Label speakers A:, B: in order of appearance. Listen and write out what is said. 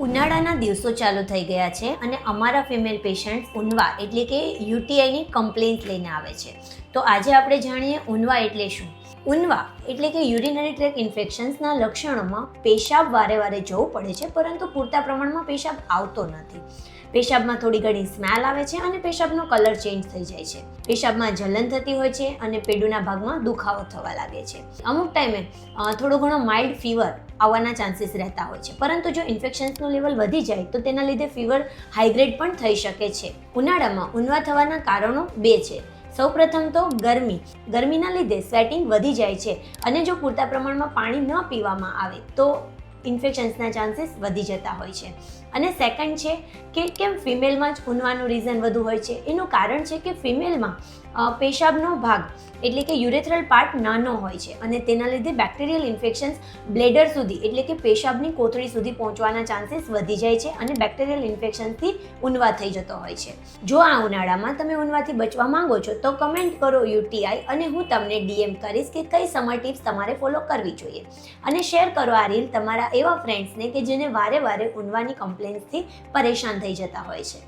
A: ઉનાળાના દિવસો ચાલુ થઈ ગયા છે અને અમારા ફિમેલ પેશન્ટ્સ ઊંધવા એટલે કે યુટીઆઈની કમ્પ્લેન્સ લઈને આવે છે. તો આજે આપણે જાણીએ ઊંધવા એટલે શું. ઊંધવા એટલે કે યુરિનરી ટ્રેક ઇન્ફેક્શન્સના લક્ષણોમાં પેશાબ વારે વારે જવું પડે છે, પરંતુ પૂરતા પ્રમાણમાં પેશાબ આવતો નથી. પેશાબમાં થોડી ઘણી સ્મેલ આવે છે અને પેશાબનો કલર ચેન્જ થઈ જાય છે. પેશાબમાં જલન થતી હોય છે અને પેડુના ભાગમાં દુખાવો થવા લાગે છે. અમુક ટાઈમે થોડો ઘણો માઇલ્ડ ફીવર આવવાના ચાન્સીસ રહેતા હોય છે, પરંતુ જો ઇન્ફેક્શન્સનું લેવલ વધી જાય તો તેના લીધે ફીવર હાઈગ્રેડ પણ થઈ શકે છે. ઉનાળામાં ઊંધવા થવાના કારણો 2 છે. સૌપ્રથમ તો ગરમીના લીધે સ્વેટિંગ વધી જાય છે અને જો પૂરતા પ્રમાણમાં પાણી ન પીવામાં આવે તો ઇન્ફેક્શન્સના ચાન્સીસ વધી જતા હોય છે. અને સેકન્ડ છે કે કેમ ફિમેલમાં જ ઊંધવાનું રીઝન વધુ હોય છે. એનું કારણ છે કે ફિમેલમાં પેશાબનો ભાગ એટલે કે યુરેથ્રલ પાર્ટ નાનો હોય છે અને તેના લીધે બેક્ટેરિયલ ઇન્ફેક્શન્સ બ્લેડર સુધી એટલે કે પેશાબની કોથળી સુધી પહોંચવાના ચાન્સીસ વધી જાય છે અને બેક્ટેરિયલ ઇન્ફેક્શનથી ઊંધવા થઈ જતો હોય છે. જો આ ઉનાળામાં તમે ઊંધવાથી બચવા માંગો છો તો કમેન્ટ કરો યુટીઆઈ અને હું તમને ડીએમ કરીશ કે કઈ સમર ટિપ્સ તમારે ફોલો કરવી જોઈએ. અને શેર કરો આ રીલ તમારા એવા ફ્રેન્ડ્સને કે જેને વારે વારે ઊંધવાની કમ્પ્લેન્સથી પરેશાન થઈ જતા હોય છે.